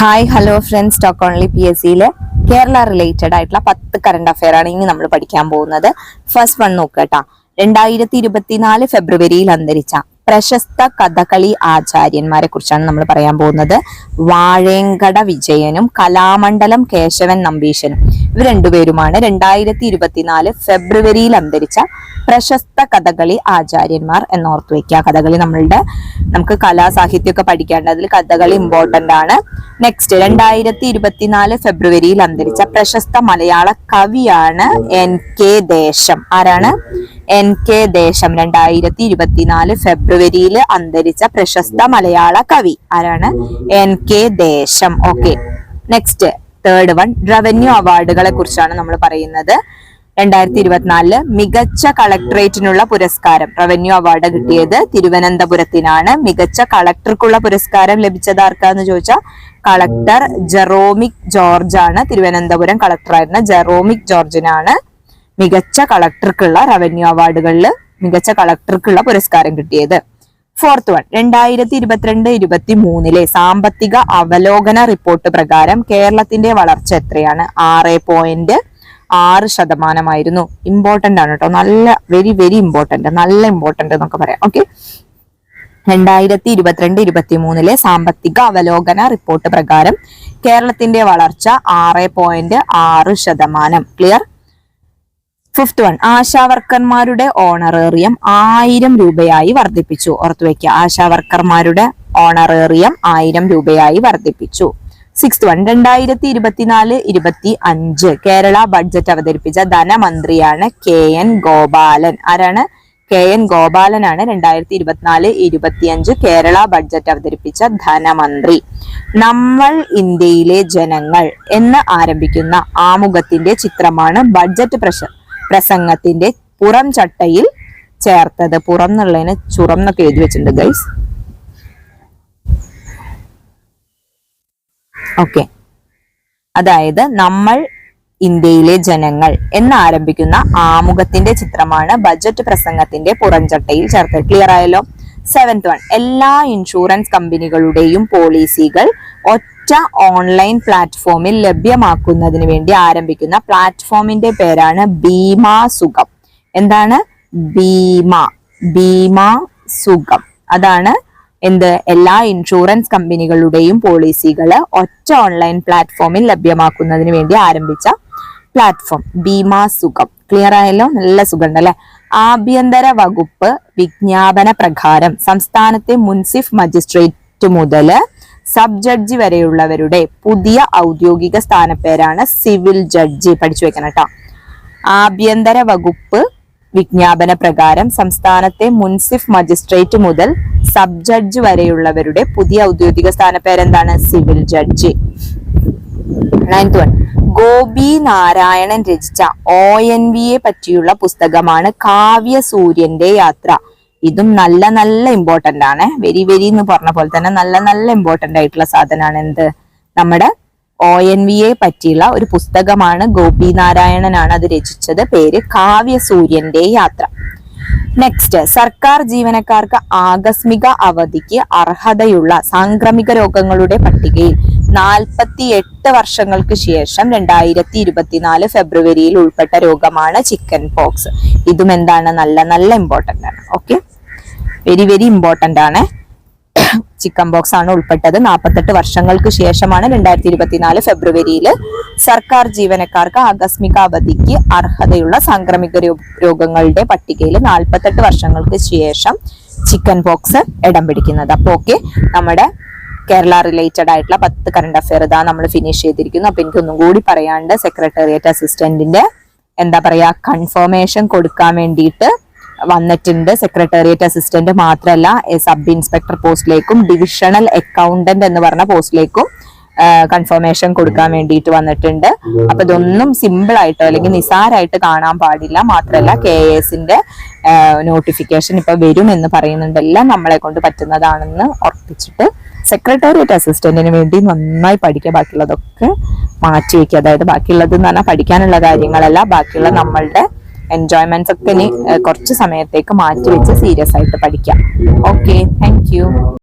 Hi hello friends, stock only PSCയിലെ Kerala related ആയിട്ടുള്ള 10 current affair ആണ് ഇനി നമ്മൾ പഠിക്കാൻ പോകുന്നത്. First one നോക്കട്ടാ. 2024 ഫെബ്രുവരിയിൽ അന്തരിച്ച പ്രശസ്ത കഥകളി ആചാര്യന്മാരെ കുറിച്ചാണ് നമ്മൾ പറയാൻ പോകുന്നത്. വാഴേങ്കട വിജയനും കലാമണ്ഡലം കേശവൻ നമ്പീശനും ഇവർ രണ്ടുപേരുമാണ് 2024 ഫെബ്രുവരിയിൽ അന്തരിച്ച പ്രശസ്ത കഥകളി ആചാര്യന്മാർ എന്നോർത്ത് വെക്കുക. കഥകളി നമുക്ക് കലാ സാഹിത്യമൊക്കെ പഠിക്കേണ്ടത്, അതിൽ കഥകളി ഇമ്പോർട്ടന്റ് ആണ്. നെക്സ്റ്റ്, 2024 ഫെബ്രുവരിയിൽ അന്തരിച്ച പ്രശസ്ത മലയാള കവിയാണ് NK ദേശം. ആരാണ്? NK ദേശം 2024 ഫെബ്രുവരിയിൽ അന്തരിച്ച പ്രശസ്ത മലയാള കവി ആരാണ്? NK ദേശം. Okay, next third one, revenue അവാർഡുകളെ കുറിച്ചാണ് നമ്മൾ പറയുന്നത്. 2024 മികച്ച കളക്ടറേറ്റിനുള്ള പുരസ്കാരം, റവന്യൂ അവാർഡ് കിട്ടിയത് തിരുവനന്തപുരത്തിനാണ്. മികച്ച കളക്ടർക്കുള്ള പുരസ്കാരം ലഭിച്ചത് ആർക്കാന്ന് ചോദിച്ചാൽ കളക്ടർ ജെറോമിക് ജോർജ് ആണ്. തിരുവനന്തപുരം കളക്ടറായിരുന്ന ജെറോമിക് ജോർജിനാണ് മികച്ച കളക്ടർക്കുള്ള റവന്യൂ അവാർഡുകളിൽ മികച്ച കളക്ടർക്കുള്ള പുരസ്കാരം കിട്ടിയത്. ഫോർത്ത് വൺ, 2022-23 സാമ്പത്തിക അവലോകന റിപ്പോർട്ട് പ്രകാരം കേരളത്തിന്റെ വളർച്ച എത്രയാണ്? 6.6%. ഇമ്പോർട്ടന്റ് ആണ് കേട്ടോ, നല്ല വെരി വെരി ഇമ്പോർട്ടന്റ്, നല്ല ഇമ്പോർട്ടന്റ് എന്നൊക്കെ പറയാം. ഓക്കെ, 2022-23 സാമ്പത്തിക അവലോകന റിപ്പോർട്ട് പ്രകാരം കേരളത്തിന്റെ വളർച്ച 6.6%. ക്ലിയർ? ഫിഫ്ത് വൺ, ആശാവർക്കർമാരുടെ ഓണറേറിയം 1000 രൂപയായി വർദ്ധിപ്പിച്ചു. ഓർത്തു വയ്ക്കുക, ആശാവർക്കർമാരുടെ ഓണറേറിയം 1000 രൂപയായി വർദ്ധിപ്പിച്ചു. സിക്സ്ത് വൺ, 2024-25 കേരള ബഡ്ജറ്റ് അവതരിപ്പിച്ച ധനമന്ത്രിയാണ് KN ഗോപാലൻ. ആരാണ്? KN ഗോപാലനാണ് 2024-25 കേരള ബഡ്ജറ്റ് അവതരിപ്പിച്ച ധനമന്ത്രി. നമ്മൾ ഇന്ത്യയിലെ ജനങ്ങൾ എന്ന് ആരംഭിക്കുന്ന ആമുഖത്തിന്റെ ചിത്രമാണ് ബഡ്ജറ്റ് പ്രസംഗത്തിന്റെ പുറം ചട്ടയിൽ ചേർത്തത്. പുറം എന്നുള്ളതിന് ചുറം എന്നൊക്കെ എഴുതി വെച്ചിട്ടുണ്ട് ഗൈസ്. ഓക്കെ, അതായത് നമ്മൾ ഇന്ത്യയിലെ ജനങ്ങൾ എന്ന് ആരംഭിക്കുന്ന ആമുഖത്തിന്റെ ചിത്രമാണ് ബജറ്റ് പ്രസംഗത്തിന്റെ പുറംചട്ടയിൽ ചേർത്തത്. ക്ലിയർ ആയല്ലോ? സെവൻത് വൺ, എല്ലാ ഇൻഷുറൻസ് കമ്പനികളുടെയും പോളിസികൾ ഒറ്റ ഓൺലൈൻ പ്ലാറ്റ്ഫോമിൽ ലഭ്യമാക്കുന്നതിന് വേണ്ടി ആരംഭിക്കുന്ന പ്ലാറ്റ്ഫോമിന്റെ പേരാണ് ബീമാ സുഖം. എന്താണ്? ബീമാ സുഖം. അതാണ് എന്ത്? എല്ലാ ഇൻഷുറൻസ് കമ്പനികളുടെയും പോളിസികൾ ഒറ്റ ഓൺലൈൻ പ്ലാറ്റ്ഫോമിൽ ലഭ്യമാക്കുന്നതിന് വേണ്ടി ആരംഭിച്ച പ്ലാറ്റ്ഫോം ബീമാ സുഖം. ക്ലിയർ ആയല്ലോ? നല്ല സുഖം ഉണ്ടല്ലേ? ആഭ്യന്തര വകുപ്പ് വിജ്ഞാപന പ്രകാരം സംസ്ഥാനത്തെ മുൻസിഫ് മജിസ്ട്രേറ്റ് മുതൽ സബ് ജഡ്ജി വരെയുള്ളവരുടെ പുതിയ ഔദ്യോഗിക സ്ഥാനപ്പേരാണ് സിവിൽ ജഡ്ജി. പഠിച്ചു വെക്കണം കേട്ടോ. ആഭ്യന്തര വകുപ്പ് വിജ്ഞാപന പ്രകാരം സംസ്ഥാനത്തെ മുൻസിഫ് മജിസ്ട്രേറ്റ് മുതൽ സബ് ജഡ്ജ് വരെയുള്ളവരുടെ പുതിയ ഔദ്യോഗിക സ്ഥാനപ്പേരെന്താണ്? സിവിൽ ജഡ്ജി. നയൻത് വൺ, ഗോപി നാരായണൻ രചിച്ച ONVയെ പറ്റിയുള്ള പുസ്തകമാണ് കാവ്യസൂര്യന്റെ യാത്ര. ഇതും നല്ല നല്ല ഇമ്പോർട്ടന്റ് ആണ്. വെരി വെരി എന്ന് പറഞ്ഞ പോലെ തന്നെ നല്ല നല്ല ഇമ്പോർട്ടന്റ് ആയിട്ടുള്ള സാധനമാണ്. എന്ത്? നമ്മുടെ ONVയെ പറ്റിയുള്ള ഒരു പുസ്തകമാണ്. ഗോപി നാരായണനാണ് അത് രചിച്ചത്. പേര് കാവ്യസൂര്യന്റെ യാത്ര. നെക്സ്റ്റ്, സർക്കാർ ജീവനക്കാർക്ക് ആകസ്മിക അവധിക്ക് അർഹതയുള്ള സാംക്രമിക രോഗങ്ങളുടെ പട്ടികയിൽ 48 വർഷങ്ങൾക്ക് ശേഷം 2024 ഫെബ്രുവരിയിൽ ഉൾപ്പെട്ട രോഗമാണ് ചിക്കൻ പോക്സ്. ഇതും എന്താണ്? നല്ല നല്ല ഇമ്പോർട്ടന്റ് ആണ്. ഓക്കെ, വെരി വെരി ഇമ്പോർട്ടന്റ് ആണ്. ചിക്കൻ പോക്സ് ആണ് ഉൾപ്പെട്ടത്. 48 വർഷങ്ങൾക്ക് ശേഷമാണ് 2024 ഫെബ്രുവരിയിൽ സർക്കാർ ജീവനക്കാർക്ക് ആകസ്മിക അവധിക്ക് അർഹതയുള്ള സാംക്രമിക രോഗങ്ങളുടെ പട്ടികയിൽ 48 വർഷങ്ങൾക്ക് ശേഷം ചിക്കൻ പോക്സ് ഇടം പിടിക്കുന്നത്. അപ്പൊ ഓക്കെ, നമ്മുടെ കേരള റിലേറ്റഡ് ആയിട്ടുള്ള 10 കറണ്ട് അഫെയർ ഇതാ നമ്മൾ ഫിനിഷ് ചെയ്തിരിക്കുന്നു. അപ്പൊ എനിക്കൊന്നും കൂടി പറയാണ്ട്, സെക്രട്ടേറിയറ്റ് അസിസ്റ്റന്റിന്റെ കൺഫർമേഷൻ കൊടുക്കാൻ വേണ്ടിയിട്ട് വന്നിട്ടുണ്ട്. സെക്രട്ടേറിയറ്റ് അസിസ്റ്റന്റ് മാത്രമല്ല, സബ് ഇൻസ്പെക്ടർ പോസ്റ്റിലേക്കും ഡിവിഷണൽ അക്കൗണ്ടന്റ് എന്ന് പറഞ്ഞ പോസ്റ്റിലേക്കും കൺഫർമേഷൻ കൊടുക്കാൻ വേണ്ടിയിട്ട് വന്നിട്ടുണ്ട്. അപ്പൊ ഇതൊന്നും സിമ്പിൾ ആയിട്ടോ അല്ലെങ്കിൽ നിസാരായിട്ട് കാണാൻ പാടില്ല. മാത്രമല്ല, KASന്റെ നോട്ടിഫിക്കേഷൻ ഇപ്പൊ വരും എന്ന് പറയുന്നുണ്ട്. എല്ലാം നമ്മളെ കൊണ്ട് പറ്റുന്നതാണെന്ന് ഉറപ്പിച്ചിട്ട് സെക്രട്ടേറിയറ്റ് അസിസ്റ്റന്റിന് വേണ്ടി നന്നായി പഠിക്കുക. ബാക്കിയുള്ളതൊക്കെ മാറ്റി വെക്കുക. അതായത് ബാക്കിയുള്ളത് എന്ന് പറഞ്ഞാൽ പഠിക്കാനുള്ള കാര്യങ്ങളല്ല, ബാക്കിയുള്ള നമ്മളുടെ എൻജോയ്മെന്റ്സ് ഒക്കെ ഇനി കുറച്ച് സമയത്തേക്ക് മാറ്റി വെച്ച് സീരിയസ് ആയിട്ട് പഠിക്കാം. Okay, thank you.